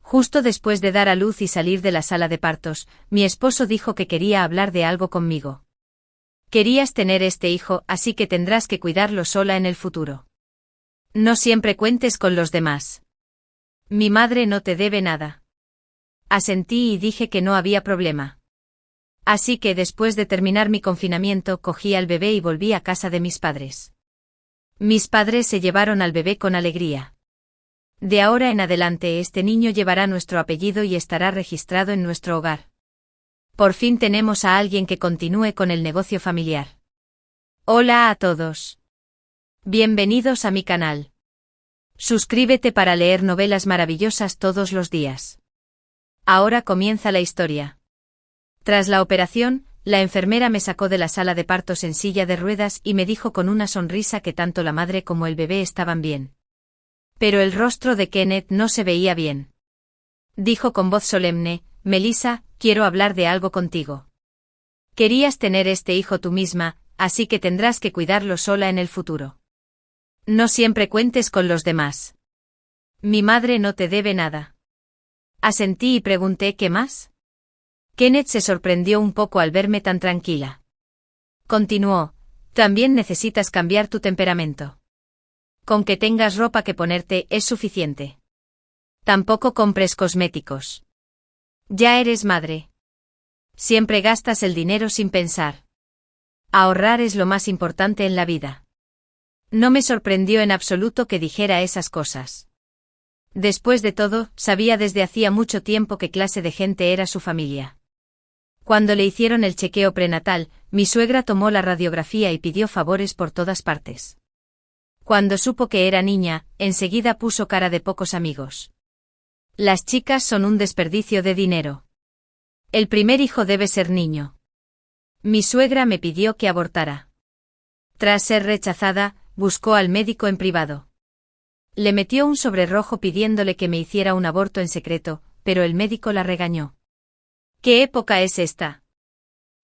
Justo después de dar a luz y salir de la sala de partos, mi esposo dijo que quería hablar de algo conmigo. Querías tener este hijo, así que tendrás que cuidarlo sola en el futuro. No siempre cuentes con los demás. Mi madre no te debe nada. Asentí y dije que no había problema. Así que después de terminar mi confinamiento cogí al bebé y volví a casa de mis padres. Mis padres se llevaron al bebé con alegría. De ahora en adelante este niño llevará nuestro apellido y estará registrado en nuestro hogar. Por fin tenemos a alguien que continúe con el negocio familiar. Hola a todos. Bienvenidos a mi canal. Suscríbete para leer novelas maravillosas todos los días. Ahora comienza la historia. Tras la operación, la enfermera me sacó de la sala de partos en silla de ruedas y me dijo con una sonrisa que tanto la madre como el bebé estaban bien. Pero el rostro de Kenneth no se veía bien. Dijo con voz solemne: Melissa, quiero hablar de algo contigo. Querías tener este hijo tú misma, así que tendrás que cuidarlo sola en el futuro. No siempre cuentes con los demás. Mi madre no te debe nada. Asentí y pregunté: ¿qué más? Kenneth se sorprendió un poco al verme tan tranquila. Continuó: también necesitas cambiar tu temperamento. Con que tengas ropa que ponerte es suficiente. Tampoco compres cosméticos. Ya eres madre. Siempre gastas el dinero sin pensar. Ahorrar es lo más importante en la vida. No me sorprendió en absoluto que dijera esas cosas. Después de todo, sabía desde hacía mucho tiempo qué clase de gente era su familia. Cuando le hicieron el chequeo prenatal, mi suegra tomó la radiografía y pidió favores por todas partes. Cuando supo que era niña, enseguida puso cara de pocos amigos. Las chicas son un desperdicio de dinero. El primer hijo debe ser niño. Mi suegra me pidió que abortara. Tras ser rechazada, buscó al médico en privado. Le metió un sobre rojo pidiéndole que me hiciera un aborto en secreto, pero el médico la regañó. ¿Qué época es esta?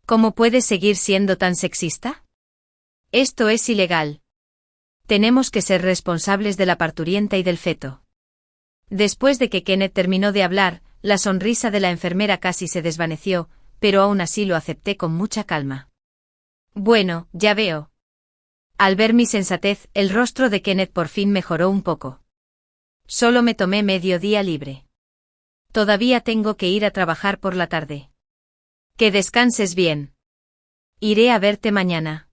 ¿Cómo puedes seguir siendo tan sexista? Esto es ilegal. Tenemos que ser responsables de la parturienta y del feto. Después de que Kenneth terminó de hablar, la sonrisa de la enfermera casi se desvaneció, pero aún así lo acepté con mucha calma. Bueno, ya veo. Al ver mi sensatez, el rostro de Kenneth por fin mejoró un poco. Solo me tomé medio día libre. Todavía tengo que ir a trabajar por la tarde. Que descanses bien. Iré a verte mañana.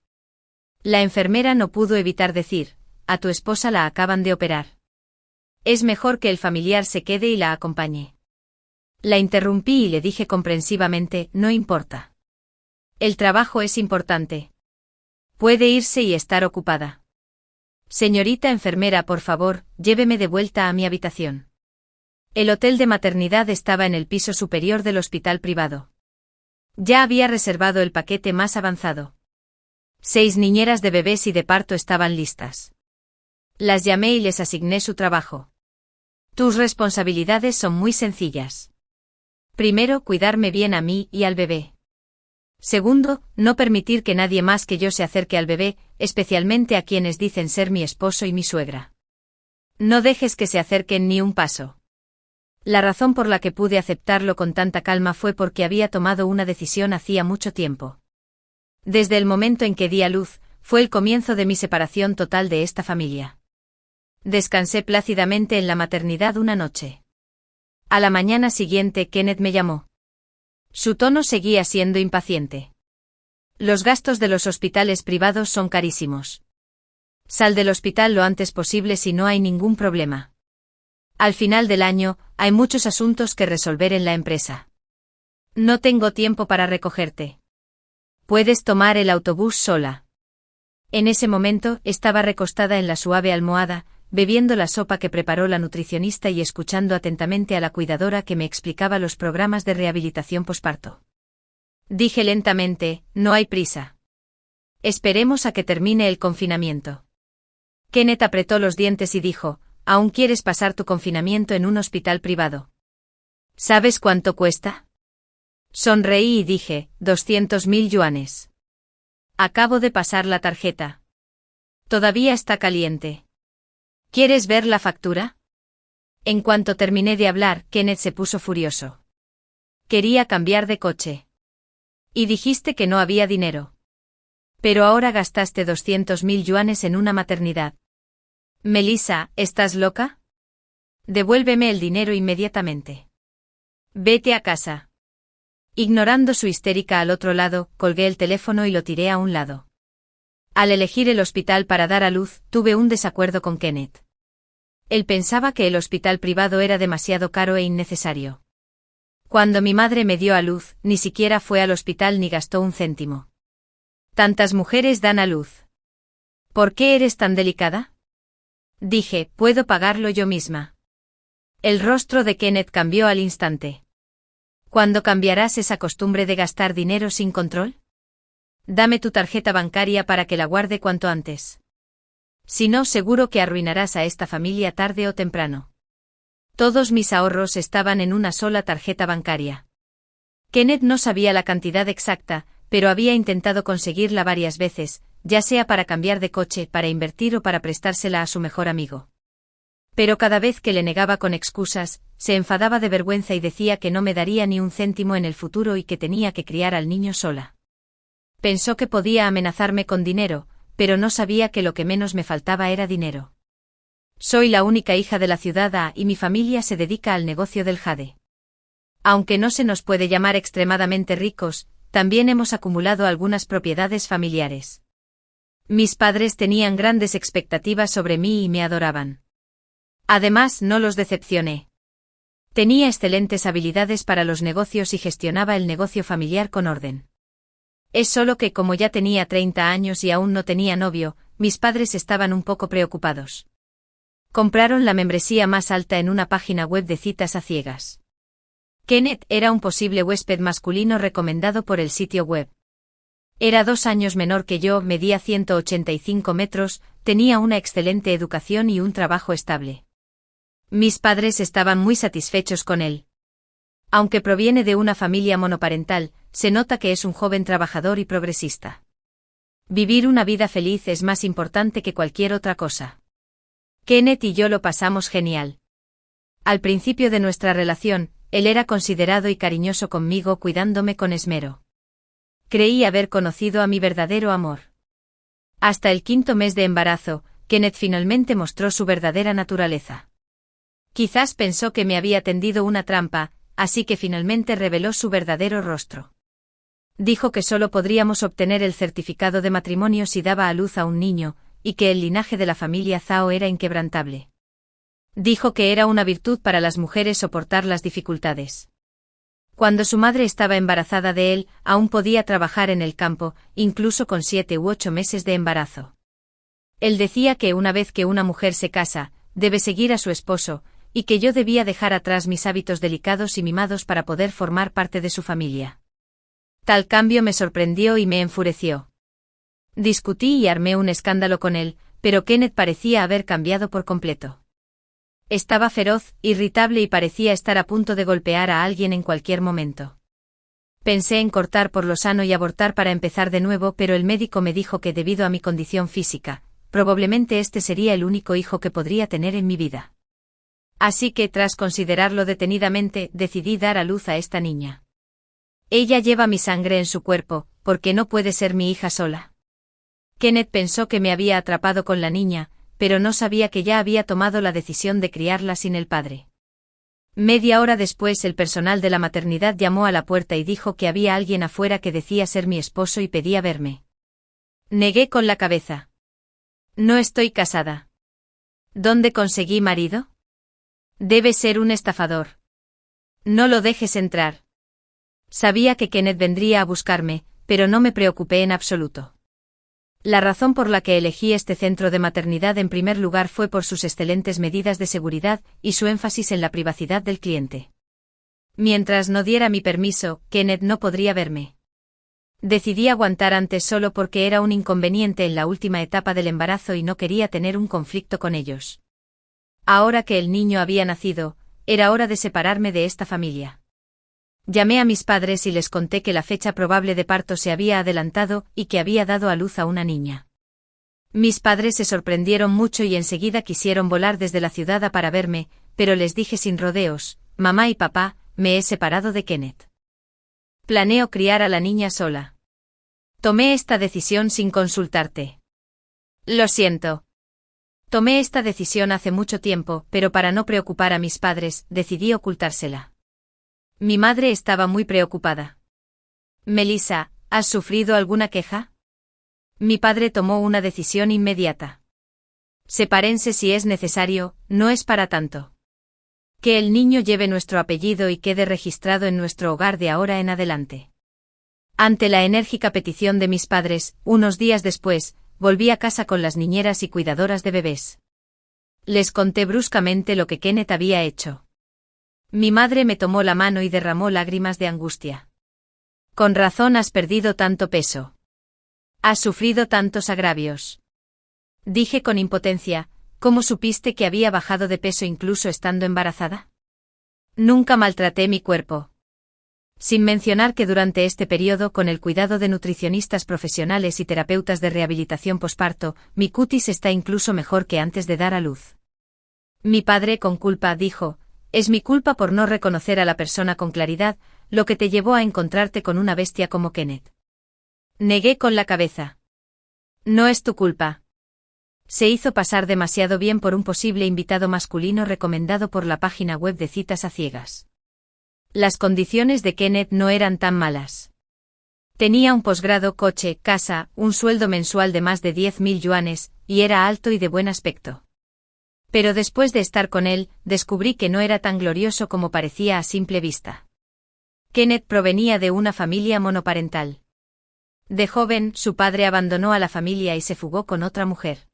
La enfermera no pudo evitar decir: a tu esposa la acaban de operar. Es mejor que el familiar se quede y la acompañe. La interrumpí y le dije comprensivamente: no importa. El trabajo es importante. Puede irse y estar ocupada. Señorita enfermera, por favor, lléveme de vuelta a mi habitación. El hotel de maternidad estaba en el piso superior del hospital privado. Ya había reservado el paquete más avanzado. 6 niñeras de bebés y de parto estaban listas. Las llamé y les asigné su trabajo. Tus responsabilidades son muy sencillas. Primero, cuidarme bien a mí y al bebé. Segundo, no permitir que nadie más que yo se acerque al bebé, especialmente a quienes dicen ser mi esposo y mi suegra. No dejes que se acerquen ni un paso. La razón por la que pude aceptarlo con tanta calma fue porque había tomado una decisión hacía mucho tiempo. Desde el momento en que di a luz, fue el comienzo de mi separación total de esta familia. Descansé plácidamente en la maternidad una noche. A la mañana siguiente Kenneth me llamó. Su tono seguía siendo impaciente. Los gastos de los hospitales privados son carísimos. Sal del hospital lo antes posible si no hay ningún problema. Al final del año, hay muchos asuntos que resolver en la empresa. No tengo tiempo para recogerte. Puedes tomar el autobús sola. En ese momento, estaba recostada en la suave almohada, bebiendo la sopa que preparó la nutricionista y escuchando atentamente a la cuidadora que me explicaba los programas de rehabilitación posparto. Dije lentamente: no hay prisa. Esperemos a que termine el confinamiento. Kenneth apretó los dientes y dijo: ¿aún quieres pasar tu confinamiento en un hospital privado? ¿Sabes cuánto cuesta? Sonreí y dije: 200.000 yuanes. Acabo de pasar la tarjeta. Todavía está caliente. ¿Quieres ver la factura? En cuanto terminé de hablar, Kenneth se puso furioso. Quería cambiar de coche. Y dijiste que no había dinero. Pero ahora gastaste 200.000 yuanes en una maternidad. Melissa, ¿estás loca? Devuélveme el dinero inmediatamente. Vete a casa. Ignorando su histérica al otro lado, colgué el teléfono y lo tiré a un lado. Al elegir el hospital para dar a luz, tuve un desacuerdo con Kenneth. Él pensaba que el hospital privado era demasiado caro e innecesario. Cuando mi madre me dio a luz, ni siquiera fue al hospital ni gastó un céntimo. Tantas mujeres dan a luz. ¿Por qué eres tan delicada? Dije, puedo pagarlo yo misma. El rostro de Kenneth cambió al instante. ¿Cuándo cambiarás esa costumbre de gastar dinero sin control? Dame tu tarjeta bancaria para que la guarde cuanto antes. Si no, seguro que arruinarás a esta familia tarde o temprano. Todos mis ahorros estaban en una sola tarjeta bancaria. Kenneth no sabía la cantidad exacta, pero había intentado conseguirla varias veces, ya sea para cambiar de coche, para invertir o para prestársela a su mejor amigo. Pero cada vez que le negaba con excusas, se enfadaba de vergüenza y decía que no me daría ni un céntimo en el futuro y que tenía que criar al niño sola. Pensó que podía amenazarme con dinero, pero no sabía que lo que menos me faltaba era dinero. Soy la única hija de la ciudad A y mi familia se dedica al negocio del jade. Aunque no se nos puede llamar extremadamente ricos, también hemos acumulado algunas propiedades familiares. Mis padres tenían grandes expectativas sobre mí y me adoraban. Además, no los decepcioné. Tenía excelentes habilidades para los negocios y gestionaba el negocio familiar con orden. Es solo que como ya tenía 30 años y aún no tenía novio, mis padres estaban un poco preocupados. Compraron la membresía más alta en una página web de citas a ciegas. Kenneth era un posible huésped masculino recomendado por el sitio web. Era 2 años menor que yo, medía 185 metros, tenía una excelente educación y un trabajo estable. Mis padres estaban muy satisfechos con él. Aunque proviene de una familia monoparental, se nota que es un joven trabajador y progresista. Vivir una vida feliz es más importante que cualquier otra cosa. Kenneth y yo lo pasamos genial. Al principio de nuestra relación, él era considerado y cariñoso conmigo, cuidándome con esmero. Creí haber conocido a mi verdadero amor. Hasta el 5.º mes de embarazo, Kenneth finalmente mostró su verdadera naturaleza. Quizás pensó que me había tendido una trampa, así que finalmente reveló su verdadero rostro. Dijo que solo podríamos obtener el certificado de matrimonio si daba a luz a un niño, y que el linaje de la familia Zhao era inquebrantable. Dijo que era una virtud para las mujeres soportar las dificultades. Cuando su madre estaba embarazada de él, aún podía trabajar en el campo, incluso con 7 u 8 meses de embarazo. Él decía que una vez que una mujer se casa, debe seguir a su esposo, y que yo debía dejar atrás mis hábitos delicados y mimados para poder formar parte de su familia. Tal cambio me sorprendió y me enfureció. Discutí y armé un escándalo con él, pero Kenneth parecía haber cambiado por completo. Estaba feroz, irritable y parecía estar a punto de golpear a alguien en cualquier momento. Pensé en cortar por lo sano y abortar para empezar de nuevo, pero el médico me dijo que debido a mi condición física, probablemente este sería el único hijo que podría tener en mi vida. Así que, tras considerarlo detenidamente, decidí dar a luz a esta niña. Ella lleva mi sangre en su cuerpo, porque no puede ser mi hija sola. Kenneth pensó que me había atrapado con la niña, pero no sabía que ya había tomado la decisión de criarla sin el padre. Media hora después, el personal de la maternidad llamó a la puerta y dijo que había alguien afuera que decía ser mi esposo y pedía verme. Negué con la cabeza. No estoy casada. ¿Dónde conseguí marido? Debe ser un estafador. No lo dejes entrar. Sabía que Kenneth vendría a buscarme, pero no me preocupé en absoluto. La razón por la que elegí este centro de maternidad en primer lugar fue por sus excelentes medidas de seguridad y su énfasis en la privacidad del cliente. Mientras no diera mi permiso, Kenneth no podría verme. Decidí aguantar antes solo porque era un inconveniente en la última etapa del embarazo y no quería tener un conflicto con ellos. Ahora que el niño había nacido, era hora de separarme de esta familia. Llamé a mis padres y les conté que la fecha probable de parto se había adelantado y que había dado a luz a una niña. Mis padres se sorprendieron mucho y enseguida quisieron volar desde la ciudad para verme, pero les dije sin rodeos, mamá y papá, me he separado de Kenneth. Planeo criar a la niña sola. Tomé esta decisión sin consultarte. Lo siento. Tomé esta decisión hace mucho tiempo, pero para no preocupar a mis padres, decidí ocultársela. Mi madre estaba muy preocupada. Melissa, ¿has sufrido alguna queja? Mi padre tomó una decisión inmediata. Sepárense si es necesario, no es para tanto. Que el niño lleve nuestro apellido y quede registrado en nuestro hogar de ahora en adelante. Ante la enérgica petición de mis padres, unos días después, volví a casa con las niñeras y cuidadoras de bebés. Les conté bruscamente lo que Kenneth había hecho. Mi madre me tomó la mano y derramó lágrimas de angustia. Con razón has perdido tanto peso. Has sufrido tantos agravios. Dije con impotencia, ¿cómo supiste que había bajado de peso incluso estando embarazada? Nunca maltraté mi cuerpo. Sin mencionar que durante este periodo, con el cuidado de nutricionistas profesionales y terapeutas de rehabilitación posparto, mi cutis está incluso mejor que antes de dar a luz. Mi padre, con culpa, dijo, es mi culpa por no reconocer a la persona con claridad, lo que te llevó a encontrarte con una bestia como Kenneth. Negué con la cabeza. No es tu culpa. Se hizo pasar demasiado bien por un posible invitado masculino recomendado por la página web de citas a ciegas. Las condiciones de Kenneth no eran tan malas. Tenía un posgrado, coche, casa, un sueldo mensual de más de 10.000 yuanes, y era alto y de buen aspecto. Pero después de estar con él, descubrí que no era tan glorioso como parecía a simple vista. Kenneth provenía de una familia monoparental. De joven, su padre abandonó a la familia y se fugó con otra mujer.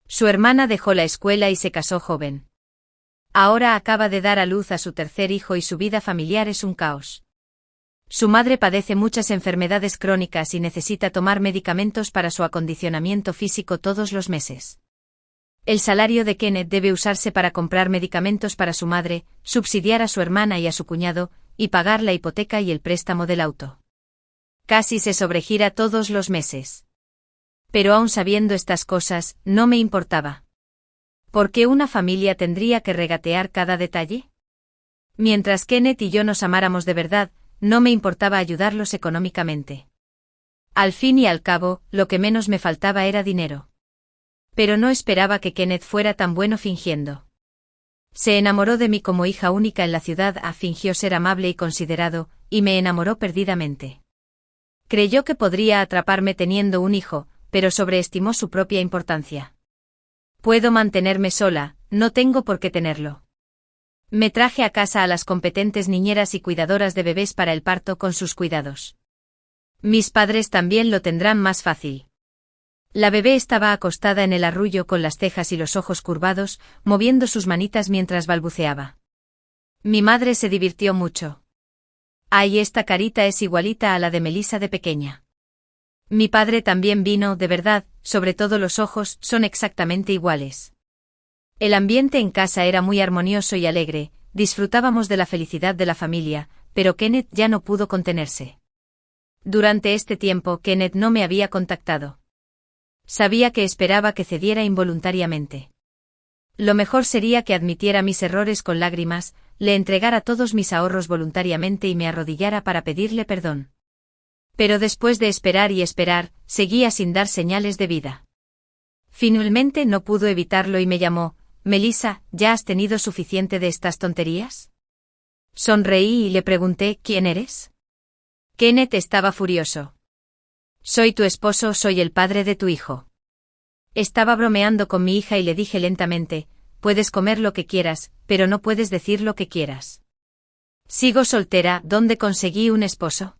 Su hermana dejó la escuela y se casó joven. Ahora acaba de dar a luz a su tercer hijo y su vida familiar es un caos. Su madre padece muchas enfermedades crónicas y necesita tomar medicamentos para su acondicionamiento físico todos los meses. El salario de Kenneth debe usarse para comprar medicamentos para su madre, subsidiar a su hermana y a su cuñado, y pagar la hipoteca y el préstamo del auto. Casi se sobregira todos los meses. Pero aun sabiendo estas cosas, no me importaba. ¿Por qué una familia tendría que regatear cada detalle? Mientras Kenneth y yo nos amáramos de verdad, no me importaba ayudarlos económicamente. Al fin y al cabo, lo que menos me faltaba era dinero. Pero no esperaba que Kenneth fuera tan bueno fingiendo. Se enamoró de mí como hija única en la ciudad, fingió ser amable y considerado, y me enamoró perdidamente. Creyó que podría atraparme teniendo un hijo, pero sobreestimó su propia importancia. Puedo mantenerme sola, no tengo por qué tenerlo. Me traje a casa a las competentes niñeras y cuidadoras de bebés para el parto con sus cuidados. Mis padres también lo tendrán más fácil. La bebé estaba acostada en el arrullo con las cejas y los ojos curvados, moviendo sus manitas mientras balbuceaba. Mi madre se divirtió mucho. Ay, esta carita es igualita a la de Melissa de pequeña. Mi padre también vino, de verdad, sobre todo los ojos, son exactamente iguales. El ambiente en casa era muy armonioso y alegre, disfrutábamos de la felicidad de la familia, pero Kenneth ya no pudo contenerse. Durante este tiempo, Kenneth no me había contactado. Sabía que esperaba que cediera involuntariamente. Lo mejor sería que admitiera mis errores con lágrimas, le entregara todos mis ahorros voluntariamente y me arrodillara para pedirle perdón. Pero después de esperar y esperar, seguía sin dar señales de vida. Finalmente no pudo evitarlo y me llamó, Melissa, ¿ya has tenido suficiente de estas tonterías? Sonreí y le pregunté, ¿quién eres? Kenneth estaba furioso. Soy tu esposo, soy el padre de tu hijo. Estaba bromeando con mi hija y le dije lentamente, puedes comer lo que quieras, pero no puedes decir lo que quieras. Sigo soltera, ¿dónde conseguí un esposo?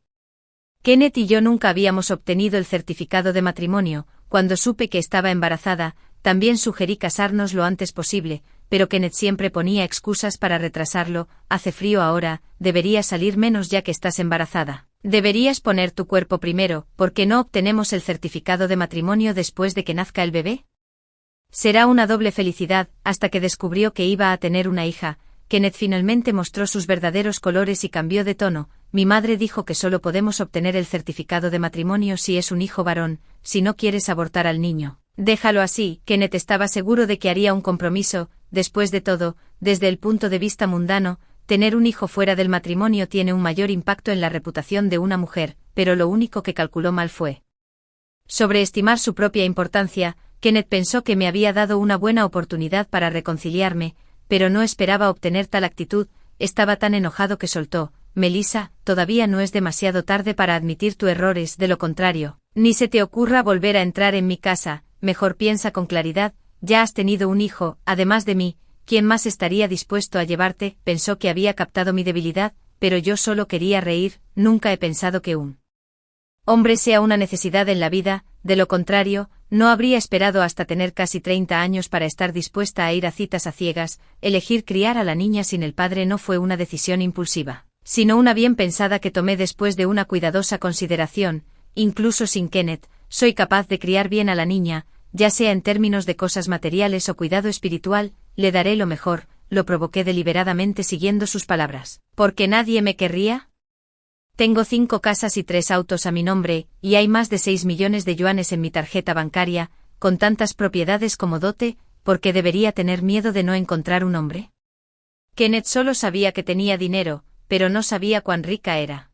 Kenneth y yo nunca habíamos obtenido el certificado de matrimonio. Cuando supe que estaba embarazada, también sugerí casarnos lo antes posible, pero Kenneth siempre ponía excusas para retrasarlo. Hace frío ahora, deberías salir menos ya que estás embarazada. Deberías poner tu cuerpo primero, ¿por qué no obtenemos el certificado de matrimonio después de que nazca el bebé? Será una doble felicidad. Hasta que descubrió que iba a tener una hija, Kenneth finalmente mostró sus verdaderos colores y cambió de tono. Mi madre dijo que solo podemos obtener el certificado de matrimonio si es un hijo varón, si no quieres abortar al niño. Déjalo así. Kenneth estaba seguro de que haría un compromiso. Después de todo, desde el punto de vista mundano, tener un hijo fuera del matrimonio tiene un mayor impacto en la reputación de una mujer, pero lo único que calculó mal fue sobreestimar su propia importancia. Kenneth pensó que me había dado una buena oportunidad para reconciliarme, pero no esperaba obtener tal actitud. Estaba tan enojado que soltó: Melissa, todavía no es demasiado tarde para admitir tus errores, de lo contrario, ni se te ocurra volver a entrar en mi casa, mejor piensa con claridad, ya has tenido un hijo, además de mí, ¿quién más estaría dispuesto a llevarte? Pensó que había captado mi debilidad, pero yo solo quería reír. Nunca he pensado que un hombre sea una necesidad en la vida, de lo contrario, no habría esperado hasta tener casi 30 años para estar dispuesta a ir a citas a ciegas. Elegir criar a la niña sin el padre no fue una decisión impulsiva, sino una bien pensada que tomé después de una cuidadosa consideración. Incluso sin Kenneth, soy capaz de criar bien a la niña, ya sea en términos de cosas materiales o cuidado espiritual. Le daré lo mejor, lo provoqué deliberadamente siguiendo sus palabras. ¿Por qué nadie me querría? Tengo 5 casas y 3 autos a mi nombre, y hay más de 6 millones de yuanes en mi tarjeta bancaria, con tantas propiedades como dote. ¿Por qué debería tener miedo de no encontrar un hombre? Kenneth solo sabía que tenía dinero, pero no sabía cuán rica era.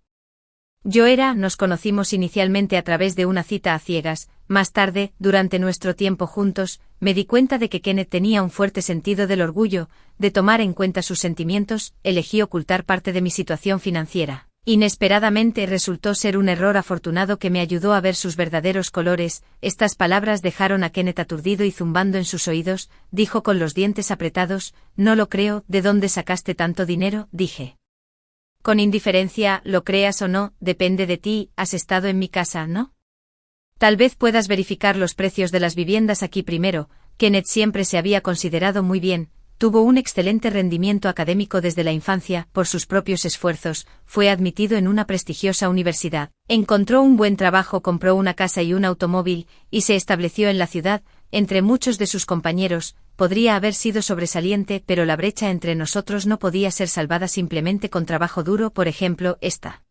Nos conocimos inicialmente a través de una cita a ciegas. Más tarde, durante nuestro tiempo juntos, me di cuenta de que Kenneth tenía un fuerte sentido del orgullo, de tomar en cuenta sus sentimientos. Elegí ocultar parte de mi situación financiera. Inesperadamente resultó ser un error afortunado que me ayudó a ver sus verdaderos colores. Estas palabras dejaron a Kenneth aturdido y zumbando en sus oídos. Dijo con los dientes apretados: no lo creo. ¿De dónde sacaste tanto dinero? Dije con indiferencia: lo creas o no, depende de ti. Has estado en mi casa, ¿no? Tal vez puedas verificar los precios de las viviendas aquí primero. Kenneth siempre se había considerado muy bien. Tuvo un excelente rendimiento académico desde la infancia. Por sus propios esfuerzos, fue admitido en una prestigiosa universidad. Encontró un buen trabajo, compró una casa y un automóvil, y se estableció en la ciudad. Entre muchos de sus compañeros, podría haber sido sobresaliente, pero la brecha entre nosotros no podía ser salvada simplemente con trabajo duro. Por ejemplo, esta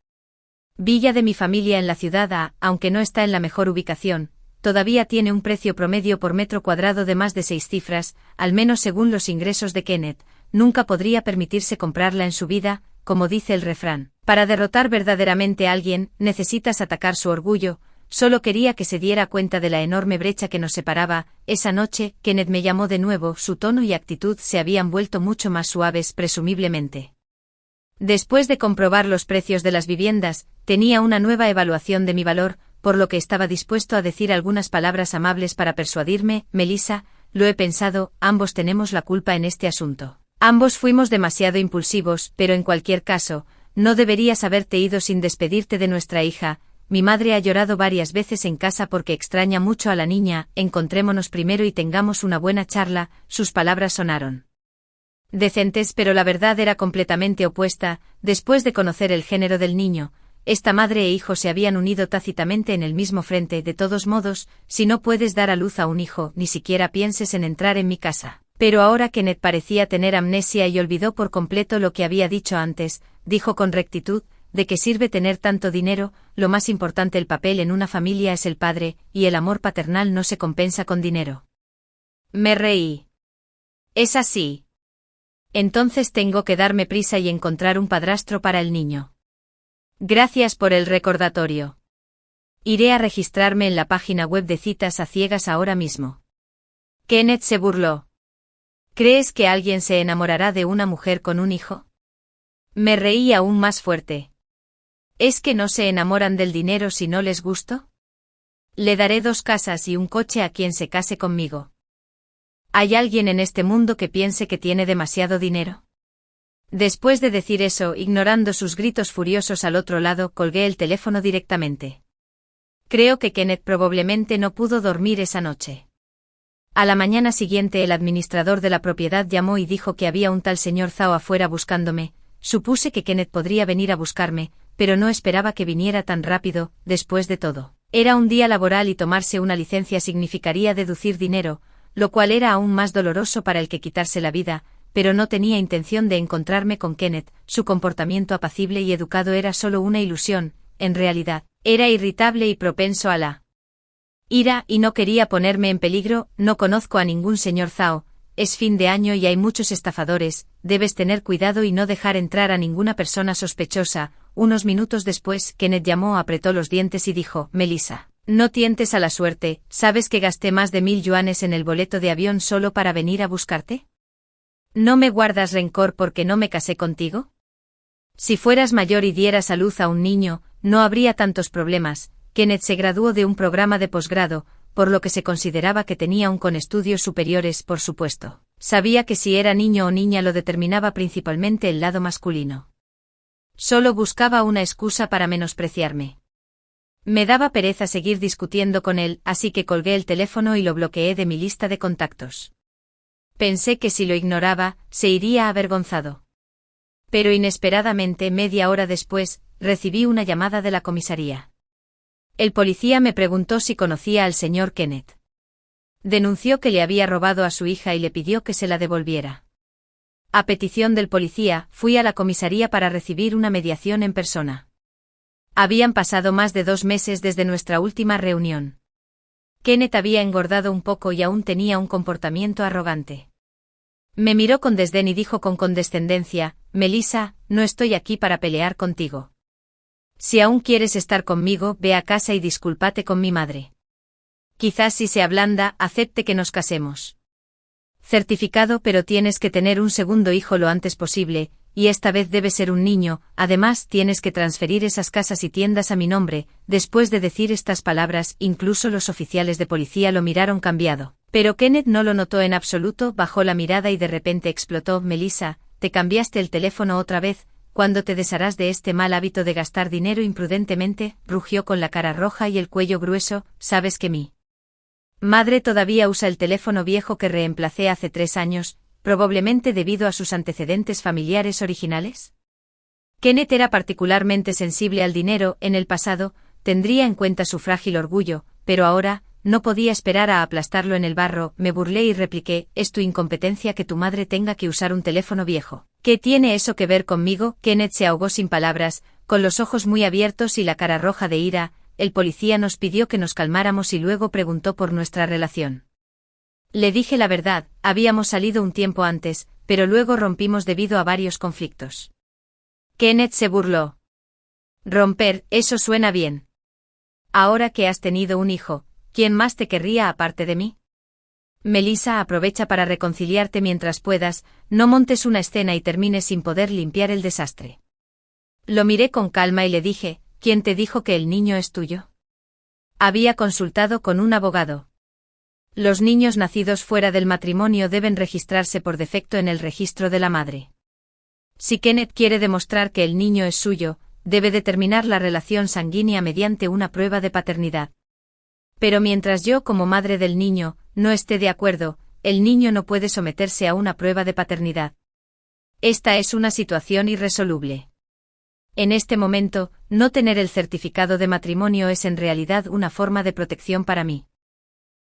villa de mi familia en la ciudad aunque no está en la mejor ubicación, todavía tiene un precio promedio por metro cuadrado de más de 6 cifras, al menos según los ingresos de Kenneth. Nunca podría permitirse comprarla en su vida. Como dice el refrán, para derrotar verdaderamente a alguien, necesitas atacar su orgullo. Solo quería que se diera cuenta de la enorme brecha que nos separaba. Esa noche, Kenneth me llamó de nuevo. Su tono y actitud se habían vuelto mucho más suaves, presumiblemente. Después de comprobar los precios de las viviendas, tenía una nueva evaluación de mi valor, por lo que estaba dispuesto a decir algunas palabras amables para persuadirme. Melissa, lo he pensado, ambos tenemos la culpa en este asunto. Ambos fuimos demasiado impulsivos, pero en cualquier caso, no deberías haberte ido sin despedirte de nuestra hija. Mi madre ha llorado varias veces en casa porque extraña mucho a la niña. Encontrémonos primero y tengamos una buena charla. Sus palabras sonaron decentes, pero la verdad era completamente opuesta. Después de conocer el género del niño, esta madre e hijo se habían unido tácitamente en el mismo frente. De todos modos, si no puedes dar a luz a un hijo, ni siquiera pienses en entrar en mi casa. Pero ahora Kenneth parecía tener amnesia y olvidó por completo lo que había dicho antes. Dijo con rectitud: ¿de qué sirve tener tanto dinero? Lo más importante, el papel en una familia es el padre, y el amor paternal no se compensa con dinero. Me reí. ¿Es así? Entonces tengo que darme prisa y encontrar un padrastro para el niño. Gracias por el recordatorio. Iré a registrarme en la página web de citas a ciegas ahora mismo. Kenneth se burló. ¿Crees que alguien se enamorará de una mujer con un hijo? Me reí aún más fuerte. ¿Es que no se enamoran del dinero si no les gusto? Le daré 2 casas y un coche a quien se case conmigo. ¿Hay alguien en este mundo que piense que tiene demasiado dinero? Después de decir eso, ignorando sus gritos furiosos al otro lado, colgué el teléfono directamente. Creo que Kenneth probablemente no pudo dormir esa noche. A la mañana siguiente el administrador de la propiedad llamó y dijo que había un tal señor Zhao afuera buscándome. Supuse que Kenneth podría venir a buscarme, pero no esperaba que viniera tan rápido. Después de todo, era un día laboral y tomarse una licencia significaría deducir dinero, lo cual era aún más doloroso para el que quitarse la vida, pero no tenía intención de encontrarme con Kenneth. Su comportamiento apacible y educado era solo una ilusión. En realidad, era irritable y propenso a la ira, y no quería ponerme en peligro. No conozco a ningún señor Zhao, es fin de año y hay muchos estafadores, debes tener cuidado y no dejar entrar a ninguna persona sospechosa. Unos minutos después, Kenneth llamó, apretó los dientes y dijo: Melissa, no tientes a la suerte, ¿sabes que gasté más de 1000 yuanes en el boleto de avión solo para venir a buscarte? ¿No me guardas rencor porque no me casé contigo? Si fueras mayor y dieras a luz a un niño, no habría tantos problemas. Kenneth se graduó de un programa de posgrado, por lo que se consideraba que tenía aún con estudios superiores, por supuesto. Sabía que si era niño o niña lo determinaba principalmente el lado masculino. Solo buscaba una excusa para menospreciarme. Me daba pereza seguir discutiendo con él, así que colgué el teléfono y lo bloqueé de mi lista de contactos. Pensé que si lo ignoraba, se iría avergonzado. Pero inesperadamente, media hora después, recibí una llamada de la comisaría. El policía me preguntó si conocía al señor Kenneth. Denunció que le había robado a su hija y le pidió que se la devolviera. A petición del policía, fui a la comisaría para recibir una mediación en persona. Habían pasado más de 2 meses desde nuestra última reunión. Kenneth había engordado un poco y aún tenía un comportamiento arrogante. Me miró con desdén y dijo con condescendencia: Melissa, no estoy aquí para pelear contigo. Si aún quieres estar conmigo, ve a casa y discúlpate con mi madre. Quizás si se ablanda, acepte que nos casemos. Certificado, pero tienes que tener un segundo hijo lo antes posible, y esta vez debe ser un niño. Además, tienes que transferir esas casas y tiendas a mi nombre. Después de decir estas palabras, incluso los oficiales de policía lo miraron cambiado. Pero Kenneth no lo notó en absoluto, bajó la mirada y de repente explotó: Melissa, te cambiaste el teléfono otra vez. ¿Cuándo te desharás de este mal hábito de gastar dinero imprudentemente? Rugió con la cara roja y el cuello grueso. ¿Sabes que mi madre todavía usa el teléfono viejo que reemplacé hace 3 años, probablemente debido a sus antecedentes familiares originales? Kenneth era particularmente sensible al dinero en el pasado, tendría en cuenta su frágil orgullo, pero ahora no podía esperar a aplastarlo en el barro. Me burlé y repliqué: es tu incompetencia que tu madre tenga que usar un teléfono viejo. ¿Qué tiene eso que ver conmigo? Kenneth se ahogó sin palabras, con los ojos muy abiertos y la cara roja de ira. El policía nos pidió que nos calmáramos y luego preguntó por nuestra relación. Le dije la verdad: habíamos salido un tiempo antes, pero luego rompimos debido a varios conflictos. Kenneth se burló. Romper, eso suena bien. Ahora que has tenido un hijo, ¿quién más te querría aparte de mí? Melissa, aprovecha para reconciliarte mientras puedas, no montes una escena y termines sin poder limpiar el desastre. Lo miré con calma y le dije: ¿quién te dijo que el niño es tuyo? Había consultado con un abogado. Los niños nacidos fuera del matrimonio deben registrarse por defecto en el registro de la madre. Si Kenneth quiere demostrar que el niño es suyo, debe determinar la relación sanguínea mediante una prueba de paternidad. Pero mientras yo, como madre del niño, no esté de acuerdo, el niño no puede someterse a una prueba de paternidad. Esta es una situación irresoluble. En este momento, no tener el certificado de matrimonio es en realidad una forma de protección para mí.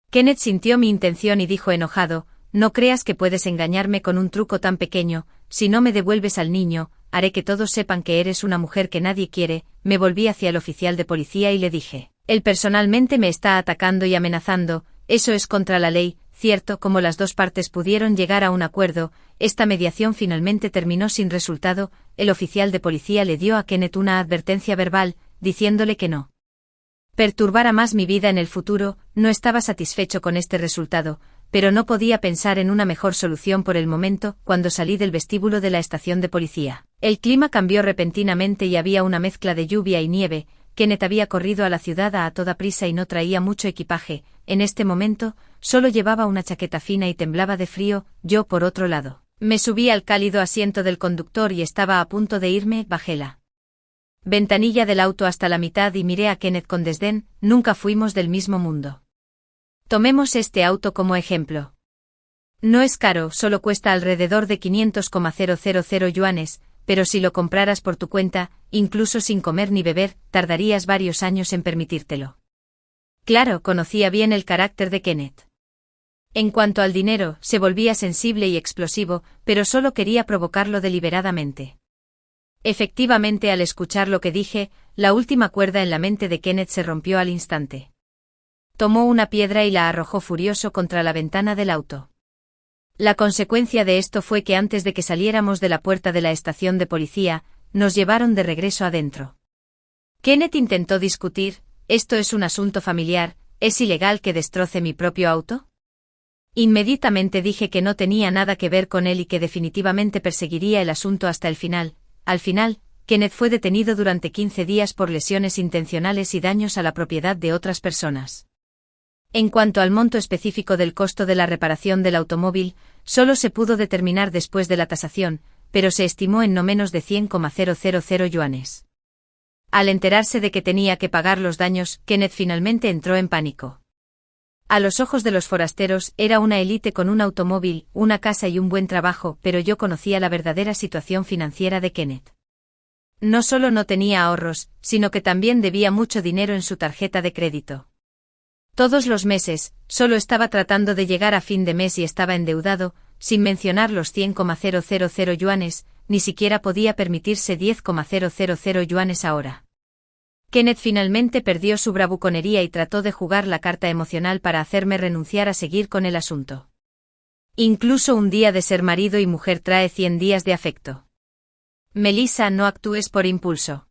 Kenneth sintió mi intención y dijo enojado: no creas que puedes engañarme con un truco tan pequeño. Si no me devuelves al niño, haré que todos sepan que eres una mujer que nadie quiere. Me volví hacia el oficial de policía y le dije: él personalmente me está atacando y amenazando, eso es contra la ley. Cierto, como las dos partes pudieron llegar a un acuerdo, esta mediación finalmente terminó sin resultado. El oficial de policía le dio a Kenneth una advertencia verbal, diciéndole que no perturbara más mi vida en el futuro. No estaba satisfecho con este resultado, pero no podía pensar en una mejor solución por el momento. Cuando salí del vestíbulo de la estación de policía, el clima cambió repentinamente y había una mezcla de lluvia y nieve. Kenneth había corrido a la ciudad a toda prisa y no traía mucho equipaje. En este momento, solo llevaba una chaqueta fina y temblaba de frío. Yo, por otro lado, me subí al cálido asiento del conductor y estaba a punto de irme. Bajé la ventanilla del auto hasta la mitad y miré a Kenneth con desdén. Nunca fuimos del mismo mundo. Tomemos este auto como ejemplo. No es caro, solo cuesta alrededor de 500,000 yuanes, pero si lo compraras por tu cuenta, incluso sin comer ni beber, tardarías varios años en permitírtelo. Claro, conocía bien el carácter de Kenneth. En cuanto al dinero, se volvía sensible y explosivo, pero solo quería provocarlo deliberadamente. Efectivamente, al escuchar lo que dije, la última cuerda en la mente de Kenneth se rompió al instante. Tomó una piedra y la arrojó furioso contra la ventana del auto. La consecuencia de esto fue que antes de que saliéramos de la puerta de la estación de policía, nos llevaron de regreso adentro. Kenneth intentó discutir: «Esto es un asunto familiar, ¿es ilegal que destroce mi propio auto?». Inmediatamente dije que no tenía nada que ver con él y que definitivamente perseguiría el asunto hasta el final. Al final, Kenneth fue detenido durante 15 días por lesiones intencionales y daños a la propiedad de otras personas. En cuanto al monto específico del costo de la reparación del automóvil, solo se pudo determinar después de la tasación, pero se estimó en no menos de 100,000 yuanes. Al enterarse de que tenía que pagar los daños, Kenneth finalmente entró en pánico. A los ojos de los forasteros, era una élite con un automóvil, una casa y un buen trabajo, pero yo conocía la verdadera situación financiera de Kenneth. No solo no tenía ahorros, sino que también debía mucho dinero en su tarjeta de crédito. Todos los meses, solo estaba tratando de llegar a fin de mes y estaba endeudado, sin mencionar los 100,000 yuanes, ni siquiera podía permitirse 10,000 yuanes ahora. Kenneth finalmente perdió su bravuconería y trató de jugar la carta emocional para hacerme renunciar a seguir con el asunto. Incluso un día de ser marido y mujer trae 100 días de afecto. Melissa, no actúes por impulso.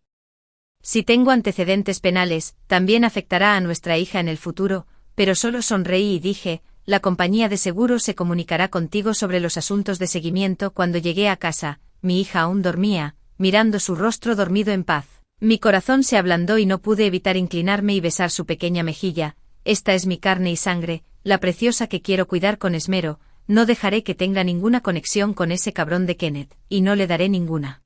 Si tengo antecedentes penales, también afectará a nuestra hija en el futuro, pero solo sonreí y dije: la compañía de seguros se comunicará contigo sobre los asuntos de seguimiento. Cuando llegué a casa, mi hija aún dormía, mirando su rostro dormido en paz. Mi corazón se ablandó y no pude evitar inclinarme y besar su pequeña mejilla. Esta es mi carne y sangre, la preciosa que quiero cuidar con esmero. No dejaré que tenga ninguna conexión con ese cabrón de Kenneth, y no le daré ninguna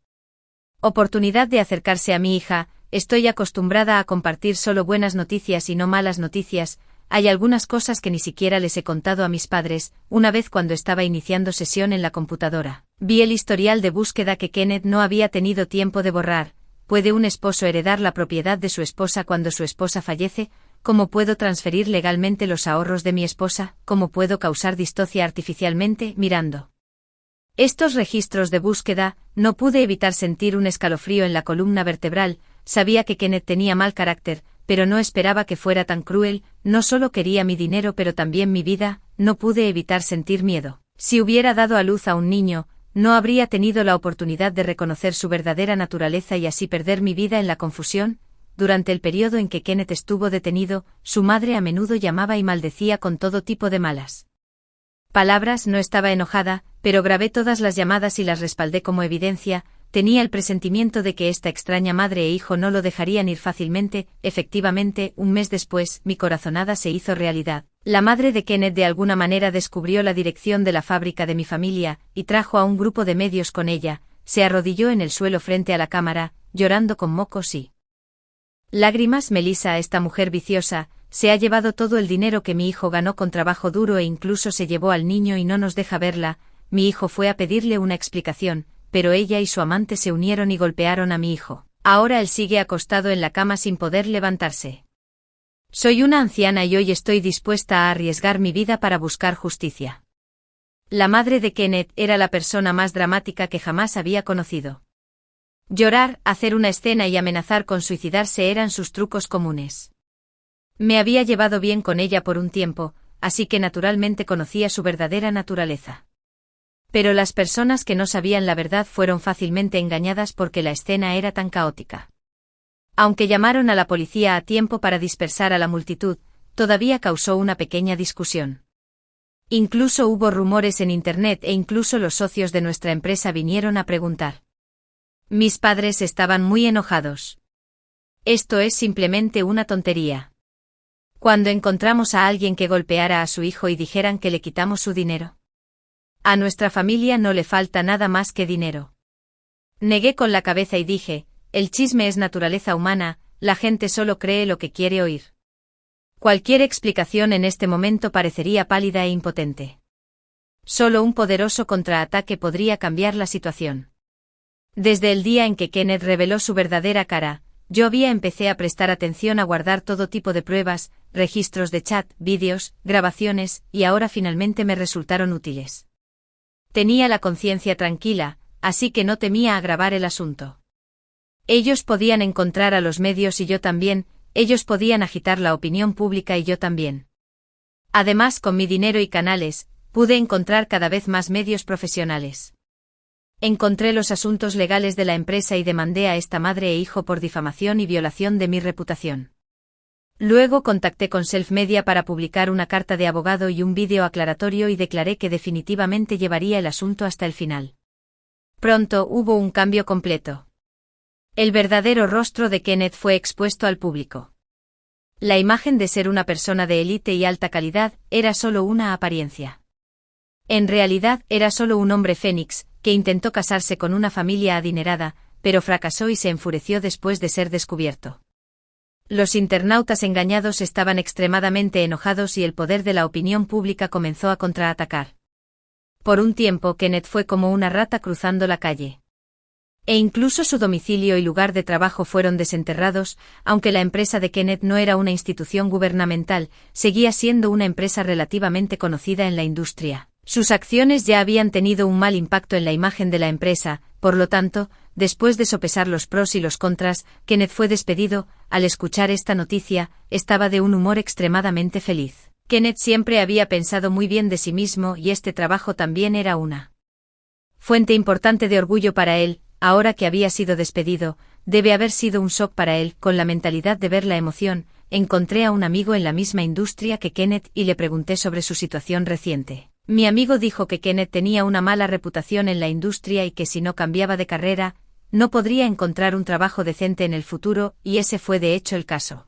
oportunidad de acercarse a mi hija. Estoy acostumbrada a compartir solo buenas noticias y no malas noticias. Hay algunas cosas que ni siquiera les he contado a mis padres. Una vez, cuando estaba iniciando sesión en la computadora, vi el historial de búsqueda que Kenneth no había tenido tiempo de borrar. ¿Puede un esposo heredar la propiedad de su esposa cuando su esposa fallece? ¿Cómo puedo transferir legalmente los ahorros de mi esposa? ¿Cómo puedo causar distocia artificialmente? Mirando estos registros de búsqueda, no pude evitar sentir un escalofrío en la columna vertebral. Sabía que Kenneth tenía mal carácter, pero no esperaba que fuera tan cruel. No solo quería mi dinero, pero también mi vida. No pude evitar sentir miedo. Si hubiera dado a luz a un niño, no habría tenido la oportunidad de reconocer su verdadera naturaleza y así perder mi vida en la confusión. Durante el periodo en que Kenneth estuvo detenido, su madre a menudo llamaba y maldecía con todo tipo de malas palabras. No estaba enojada, pero grabé todas las llamadas y las respaldé como evidencia. Tenía el presentimiento de que esta extraña madre e hijo no lo dejarían ir fácilmente. Efectivamente, un mes después, mi corazonada se hizo realidad. La madre de Kenneth de alguna manera descubrió la dirección de la fábrica de mi familia, y trajo a un grupo de medios con ella. Se arrodilló en el suelo frente a la cámara, llorando con mocos y lágrimas. Melissa, esta mujer viciosa, se ha llevado todo el dinero que mi hijo ganó con trabajo duro e incluso se llevó al niño y no nos deja verla. Mi hijo fue a pedirle una explicación, pero ella y su amante se unieron y golpearon a mi hijo. Ahora él sigue acostado en la cama sin poder levantarse. Soy una anciana y hoy estoy dispuesta a arriesgar mi vida para buscar justicia. La madre de Kenneth era la persona más dramática que jamás había conocido. Llorar, hacer una escena y amenazar con suicidarse eran sus trucos comunes. Me había llevado bien con ella por un tiempo, así que naturalmente conocía su verdadera naturaleza. Pero las personas que no sabían la verdad fueron fácilmente engañadas porque la escena era tan caótica. Aunque llamaron a la policía a tiempo para dispersar a la multitud, todavía causó una pequeña discusión. Incluso hubo rumores en Internet e incluso los socios de nuestra empresa vinieron a preguntar. Mis padres estaban muy enojados. Esto es simplemente una tontería. Cuando encontramos a alguien que golpeara a su hijo y dijeran que le quitamos su dinero. A nuestra familia no le falta nada más que dinero. Negué con la cabeza y dije: el chisme es naturaleza humana, la gente solo cree lo que quiere oír. Cualquier explicación en este momento parecería pálida e impotente. Solo un poderoso contraataque podría cambiar la situación. Desde el día en que Kenneth reveló su verdadera cara, yo empecé a prestar atención, a guardar todo tipo de pruebas, registros de chat, vídeos, grabaciones, y ahora finalmente me resultaron útiles. Tenía la conciencia tranquila, así que no temía agravar el asunto. Ellos podían encontrar a los medios y yo también, ellos podían agitar la opinión pública y yo también. Además, con mi dinero y canales, pude encontrar cada vez más medios profesionales. Encontré los asuntos legales de la empresa y demandé a esta madre e hijo por difamación y violación de mi reputación. Luego contacté con Self Media para publicar una carta de abogado y un vídeo aclaratorio y declaré que definitivamente llevaría el asunto hasta el final. Pronto hubo un cambio completo. El verdadero rostro de Kenneth fue expuesto al público. La imagen de ser una persona de élite y alta calidad era solo una apariencia. En realidad era solo un hombre fénix, que intentó casarse con una familia adinerada, pero fracasó y se enfureció después de ser descubierto. Los internautas engañados estaban extremadamente enojados y el poder de la opinión pública comenzó a contraatacar. Por un tiempo Kenneth fue como una rata cruzando la calle. E incluso su domicilio y lugar de trabajo fueron desenterrados, aunque la empresa de Kenneth no era una institución gubernamental, seguía siendo una empresa relativamente conocida en la industria. Sus acciones ya habían tenido un mal impacto en la imagen de la empresa, por lo tanto, después de sopesar los pros y los contras, Kenneth fue despedido. Al escuchar esta noticia, estaba de un humor extremadamente feliz. Kenneth siempre había pensado muy bien de sí mismo y este trabajo también era una fuente importante de orgullo para él. Ahora que había sido despedido, debe haber sido un shock para él. Con la mentalidad de ver la emoción, encontré a un amigo en la misma industria que Kenneth y le pregunté sobre su situación reciente. Mi amigo dijo que Kenneth tenía una mala reputación en la industria y que si no cambiaba de carrera, no podría encontrar un trabajo decente en el futuro, y ese fue de hecho el caso.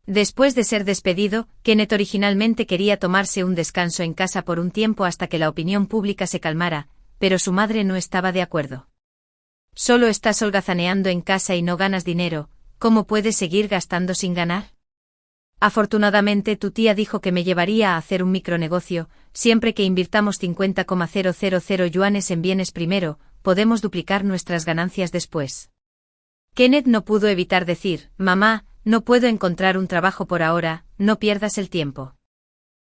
Después de ser despedido, Kenneth originalmente quería tomarse un descanso en casa por un tiempo hasta que la opinión pública se calmara, pero su madre no estaba de acuerdo. Solo estás holgazaneando en casa y no ganas dinero, ¿cómo puedes seguir gastando sin ganar? Afortunadamente tu tía dijo que me llevaría a hacer un micronegocio. Siempre que invirtamos 50,000 yuanes en bienes primero, podemos duplicar nuestras ganancias después. Kenneth no pudo evitar decir, mamá, no puedo encontrar un trabajo por ahora, no pierdas el tiempo.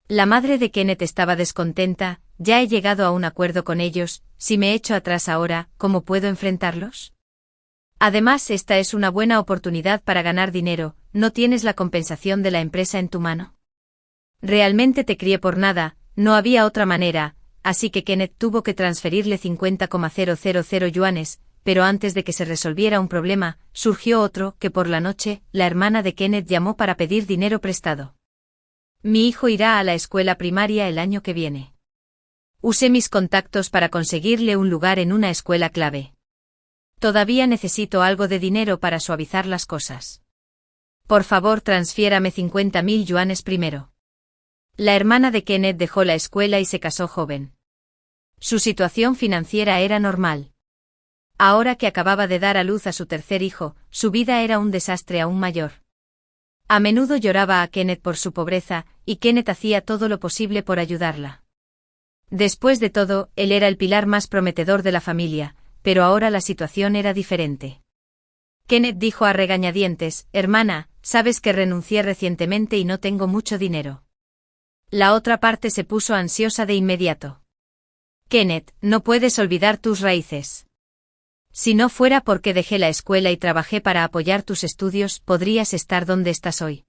La madre de Kenneth estaba descontenta. Ya he llegado a un acuerdo con ellos, si me echo atrás ahora, ¿cómo puedo enfrentarlos? Además, esta es una buena oportunidad para ganar dinero. ¿No tienes la compensación de la empresa en tu mano? Realmente te crié por nada, no había otra manera, así que Kenneth tuvo que transferirle 50,000 yuanes, pero antes de que se resolviera un problema, surgió otro. Que por la noche, la hermana de Kenneth llamó para pedir dinero prestado. Mi hijo irá a la escuela primaria el año que viene. Usé mis contactos para conseguirle un lugar en una escuela clave. Todavía necesito algo de dinero para suavizar las cosas. Por favor, transfiérame 50,000 yuanes primero. La hermana de Kenneth dejó la escuela y se casó joven. Su situación financiera era normal. Ahora que acababa de dar a luz a su tercer hijo, su vida era un desastre aún mayor. A menudo lloraba a Kenneth por su pobreza, y Kenneth hacía todo lo posible por ayudarla. Después de todo, él era el pilar más prometedor de la familia, pero ahora la situación era diferente. Kenneth dijo a regañadientes, hermana, sabes que renuncié recientemente y no tengo mucho dinero. La otra parte se puso ansiosa de inmediato. Kenneth, no puedes olvidar tus raíces. Si no fuera porque dejé la escuela y trabajé para apoyar tus estudios, podrías estar donde estás hoy.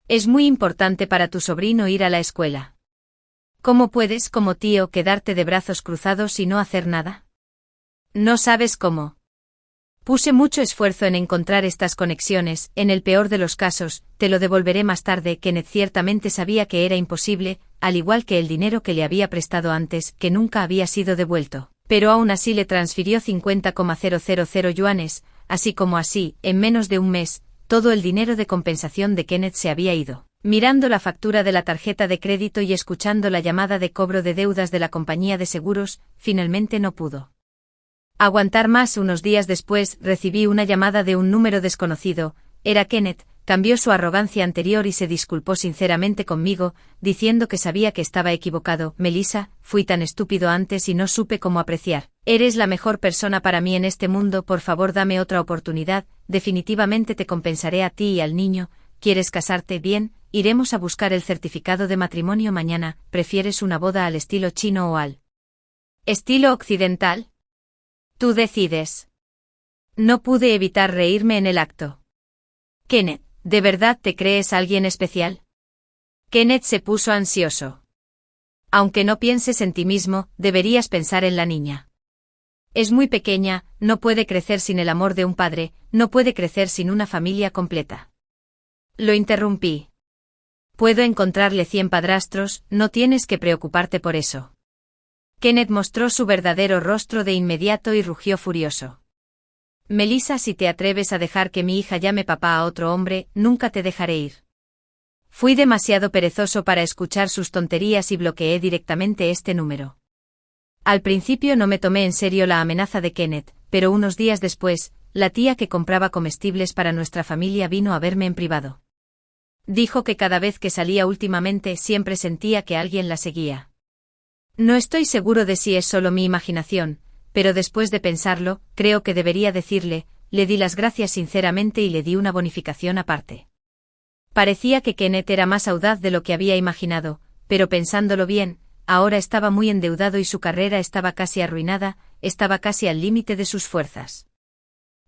Es muy importante para tu sobrino ir a la escuela. ¿Cómo puedes, como tío, quedarte de brazos cruzados y no hacer nada? No sabes cómo. Puse mucho esfuerzo en encontrar estas conexiones. En el peor de los casos, te lo devolveré más tarde. Kenneth ciertamente sabía que era imposible, al igual que el dinero que le había prestado antes, que nunca había sido devuelto. Pero aún así le transfirió 50,000 yuanes, así como así, en menos de un mes, todo el dinero de compensación de Kenneth se había ido. Mirando la factura de la tarjeta de crédito y escuchando la llamada de cobro de deudas de la compañía de seguros, finalmente no pudo aguantar más. Unos días después, recibí una llamada de un número desconocido. Era Kenneth. Cambió su arrogancia anterior y se disculpó sinceramente conmigo, diciendo que sabía que estaba equivocado. Melissa, fui tan estúpido antes y no supe cómo apreciar. Eres la mejor persona para mí en este mundo. Por favor, dame otra oportunidad. Definitivamente te compensaré a ti y al niño. ¿Quieres casarte? Bien, iremos a buscar el certificado de matrimonio mañana. ¿Prefieres una boda al estilo chino o al estilo occidental? Tú decides. No pude evitar reírme en el acto. Kenneth, ¿de verdad te crees alguien especial? Kenneth se puso ansioso. Aunque no pienses en ti mismo, deberías pensar en la niña. Es muy pequeña, no puede crecer sin el amor de un padre, no puede crecer sin una familia completa. Lo interrumpí. Puedo encontrarle 100 padrastros, no tienes que preocuparte por eso. Kenneth mostró su verdadero rostro de inmediato y rugió furioso. Melissa, si te atreves a dejar que mi hija llame papá a otro hombre, nunca te dejaré ir. Fui demasiado perezoso para escuchar sus tonterías y bloqueé directamente este número. Al principio no me tomé en serio la amenaza de Kenneth, pero unos días después, la tía que compraba comestibles para nuestra familia vino a verme en privado. Dijo que cada vez que salía últimamente siempre sentía que alguien la seguía. No estoy seguro de si es solo mi imaginación, pero después de pensarlo, creo que debería decirle, le di las gracias sinceramente y le di una bonificación aparte. Parecía que Kenneth era más audaz de lo que había imaginado, pero pensándolo bien, ahora estaba muy endeudado y su carrera estaba casi arruinada, estaba casi al límite de sus fuerzas.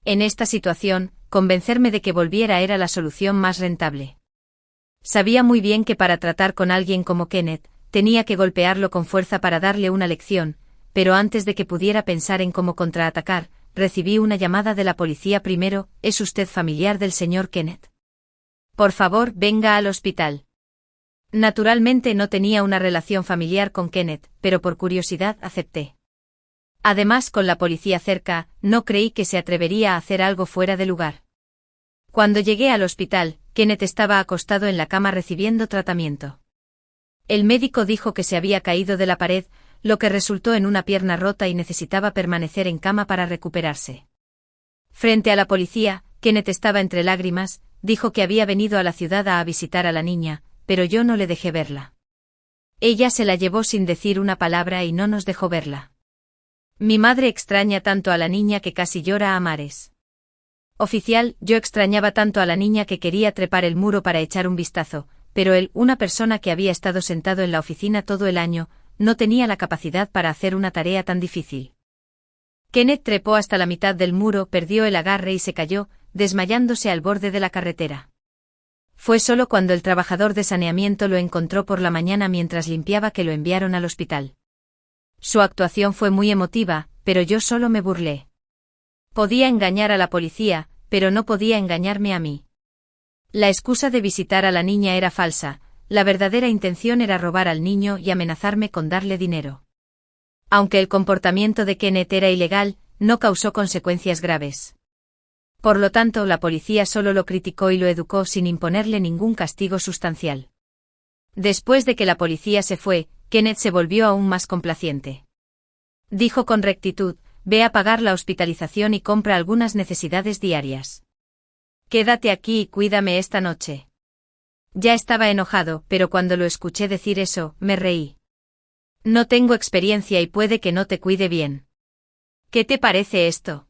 En esta situación, convencerme de que volviera era la solución más rentable. Sabía muy bien que para tratar con alguien como Kenneth, tenía que golpearlo con fuerza para darle una lección, pero antes de que pudiera pensar en cómo contraatacar, recibí una llamada de la policía primero. ¿Es usted familiar del señor Kenneth? Por favor, venga al hospital. Naturalmente no tenía una relación familiar con Kenneth, pero por curiosidad acepté. Además, con la policía cerca, no creí que se atrevería a hacer algo fuera de lugar. Cuando llegué al hospital, Kenneth estaba acostado en la cama recibiendo tratamiento. El médico dijo que se había caído de la pared, lo que resultó en una pierna rota y necesitaba permanecer en cama para recuperarse. Frente a la policía, Kenneth estaba entre lágrimas, dijo que había venido a la ciudad a visitar a la niña, pero yo no le dejé verla. Ella se la llevó sin decir una palabra y no nos dejó verla. Mi madre extraña tanto a la niña que casi llora a mares. Oficial, yo extrañaba tanto a la niña que quería trepar el muro para echar un vistazo, pero él, una persona que había estado sentado en la oficina todo el año, no tenía la capacidad para hacer una tarea tan difícil. Kenneth trepó hasta la mitad del muro, perdió el agarre y se cayó, desmayándose al borde de la carretera. Fue solo cuando el trabajador de saneamiento lo encontró por la mañana mientras limpiaba que lo enviaron al hospital. Su actuación fue muy emotiva, pero yo solo me burlé. Podía engañar a la policía, pero no podía engañarme a mí. La excusa de visitar a la niña era falsa, la verdadera intención era robar al niño y amenazarme con darle dinero. Aunque el comportamiento de Kenneth era ilegal, no causó consecuencias graves. Por lo tanto, la policía solo lo criticó y lo educó sin imponerle ningún castigo sustancial. Después de que la policía se fue, Kenneth se volvió aún más complaciente. Dijo con rectitud, ve a pagar la hospitalización y compra algunas necesidades diarias. Quédate aquí y cuídame esta noche. Ya estaba enojado, pero cuando lo escuché decir eso, me reí. No tengo experiencia y puede que no te cuide bien. ¿Qué te parece esto?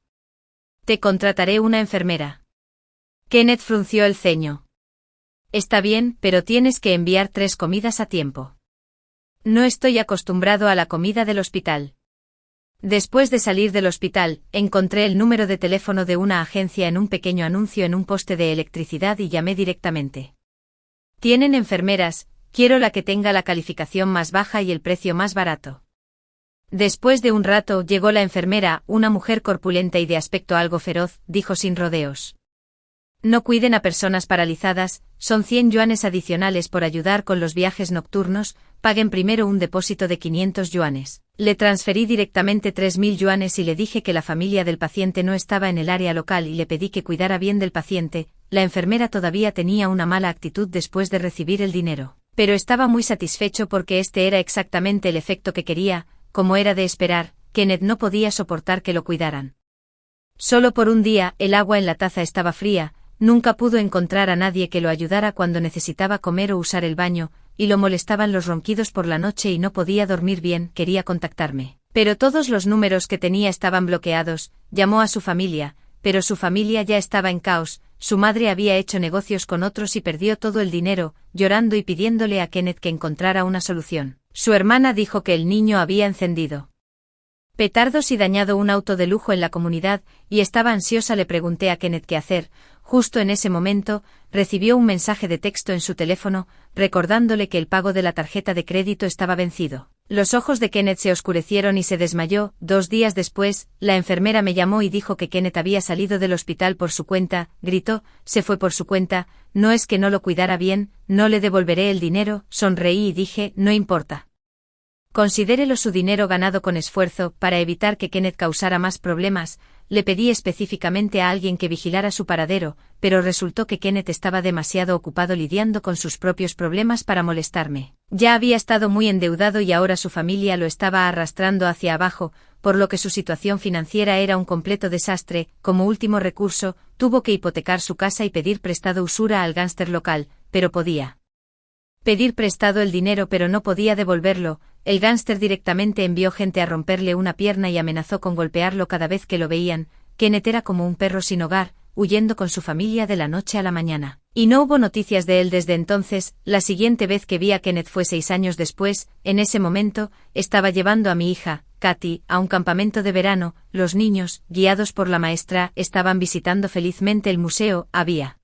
Te contrataré una enfermera. Kenneth frunció el ceño. Está bien, pero tienes que enviar 3 comidas a tiempo. No estoy acostumbrado a la comida del hospital. Después de salir del hospital, encontré el número de teléfono de una agencia en un pequeño anuncio en un poste de electricidad y llamé directamente. Tienen enfermeras, quiero la que tenga la calificación más baja y el precio más barato. Después de un rato llegó la enfermera, una mujer corpulenta y de aspecto algo feroz, dijo sin rodeos. No cuiden a personas paralizadas, son 100 yuanes adicionales por ayudar con los viajes nocturnos, paguen primero un depósito de 500 yuanes. Le transferí directamente 3.000 yuanes y le dije que la familia del paciente no estaba en el área local y le pedí que cuidara bien del paciente. La enfermera todavía tenía una mala actitud después de recibir el dinero, pero estaba muy satisfecho porque este era exactamente el efecto que quería, como era de esperar. Kenneth no podía soportar que lo cuidaran. Solo por un día, el agua en la taza estaba fría. Nunca pudo encontrar a nadie que lo ayudara cuando necesitaba comer o usar el baño, y lo molestaban los ronquidos por la noche y no podía dormir bien. Quería contactarme, pero todos los números que tenía estaban bloqueados. Llamó a su familia, pero su familia ya estaba en caos. Su madre había hecho negocios con otros y perdió todo el dinero, llorando y pidiéndole a Kenneth que encontrara una solución. Su hermana dijo que el niño había encendido petardos y dañado un auto de lujo en la comunidad, y estaba ansiosa. Le pregunté a Kenneth qué hacer. Justo en ese momento, recibió un mensaje de texto en su teléfono, recordándole que el pago de la tarjeta de crédito estaba vencido. Los ojos de Kenneth se oscurecieron y se desmayó. 2 días después, la enfermera me llamó y dijo que Kenneth había salido del hospital por su cuenta. Gritó, se fue por su cuenta. No es que no lo cuidara bien, no le devolveré el dinero. Sonreí y dije, no importa. Considérelo su dinero ganado con esfuerzo. Para evitar que Kenneth causara más problemas, le pedí específicamente a alguien que vigilara su paradero, pero resultó que Kenneth estaba demasiado ocupado lidiando con sus propios problemas para molestarme. Ya había estado muy endeudado y ahora su familia lo estaba arrastrando hacia abajo, por lo que su situación financiera era un completo desastre. Como último recurso, tuvo que hipotecar su casa y pedir prestado usura al gángster local, pero podía pedir prestado el dinero pero no podía devolverlo. El gángster directamente envió gente a romperle una pierna y amenazó con golpearlo cada vez que lo veían. Kenneth era como un perro sin hogar, huyendo con su familia de la noche a la mañana. Y no hubo noticias de él desde entonces. La siguiente vez que vi a Kenneth fue 6 años después. En ese momento, estaba llevando a mi hija, Katy, a un campamento de verano. Los niños, guiados por la maestra, estaban visitando felizmente el museo. Había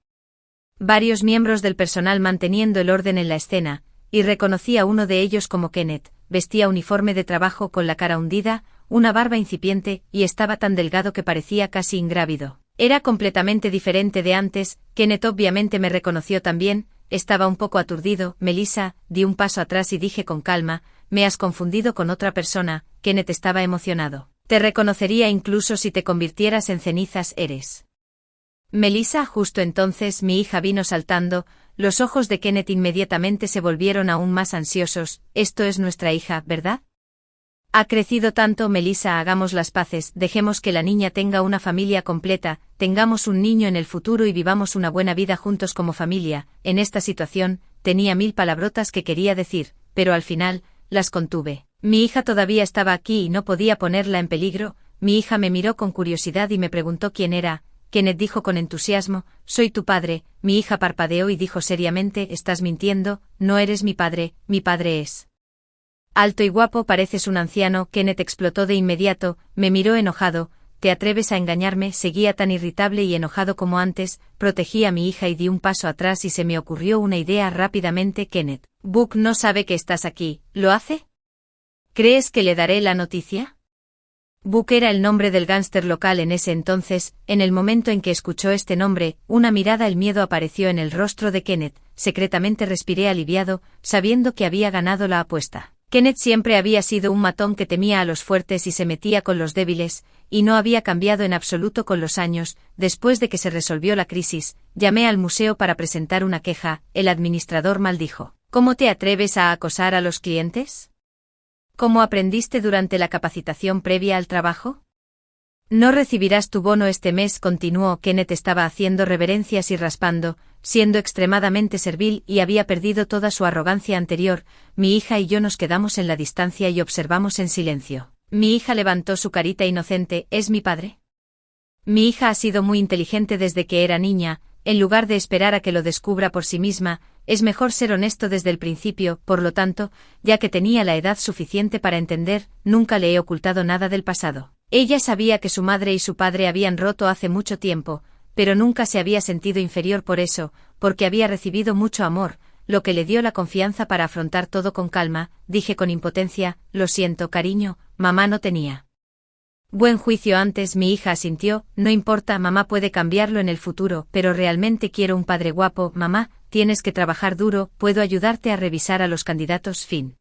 varios miembros del personal manteniendo el orden en la escena, y reconocí a uno de ellos como Kenneth. Vestía uniforme de trabajo con la cara hundida, una barba incipiente, y estaba tan delgado que parecía casi ingrávido. Era completamente diferente de antes. Kenneth obviamente me reconoció también. Estaba un poco aturdido. Melissa, di un paso atrás y dije con calma, me has confundido con otra persona. Kenneth estaba emocionado. Te reconocería incluso si te convirtieras en cenizas. Eres Melissa. Justo entonces mi hija vino saltando. Los ojos de Kenneth inmediatamente se volvieron aún más ansiosos. Esto es nuestra hija, ¿verdad? Ha crecido tanto. Melissa, hagamos las paces, dejemos que la niña tenga una familia completa, tengamos un niño en el futuro y vivamos una buena vida juntos como familia. En esta situación, tenía 1000 palabrotas que quería decir, pero al final, las contuve. Mi hija todavía estaba aquí y no podía ponerla en peligro. Mi hija me miró con curiosidad y me preguntó quién era. Kenneth dijo con entusiasmo, soy tu padre. Mi hija parpadeó y dijo seriamente, estás mintiendo, no eres mi padre es alto y guapo, pareces un anciano. Kenneth explotó de inmediato, me miró enojado, ¿te atreves a engañarme? Seguía tan irritable y enojado como antes. Protegí a mi hija y di un paso atrás y se me ocurrió una idea rápidamente. Kenneth, Buck no sabe que estás aquí, ¿lo hace? ¿Crees que le daré la noticia? Buck era el nombre del gángster local en ese entonces. En el momento en que escuchó este nombre, una mirada, el miedo apareció en el rostro de Kenneth. Secretamente respiré aliviado, sabiendo que había ganado la apuesta. Kenneth siempre había sido un matón que temía a los fuertes y se metía con los débiles, y no había cambiado en absoluto con los años. Después de que se resolvió la crisis, llamé al museo para presentar una queja. El administrador maldijo. ¿Cómo te atreves a acosar a los clientes? ¿Cómo aprendiste durante la capacitación previa al trabajo? No recibirás tu bono este mes, continuó. Kenneth estaba haciendo reverencias y raspando, siendo extremadamente servil y había perdido toda su arrogancia anterior. Mi hija y yo nos quedamos en la distancia y observamos en silencio. Mi hija levantó su carita inocente, ¿es mi padre? Mi hija ha sido muy inteligente desde que era niña. En lugar de esperar a que lo descubra por sí misma, es mejor ser honesto desde el principio. Por lo tanto, ya que tenía la edad suficiente para entender, nunca le he ocultado nada del pasado. Ella sabía que su madre y su padre habían roto hace mucho tiempo, pero nunca se había sentido inferior por eso, porque había recibido mucho amor, lo que le dio la confianza para afrontar todo con calma. Dije con impotencia, lo siento, cariño, mamá no tenía buen juicio antes. Mi hija asintió, no importa, mamá puede cambiarlo en el futuro, pero realmente quiero un padre guapo. Mamá, tienes que trabajar duro, puedo ayudarte a revisar a los candidatos. Fin.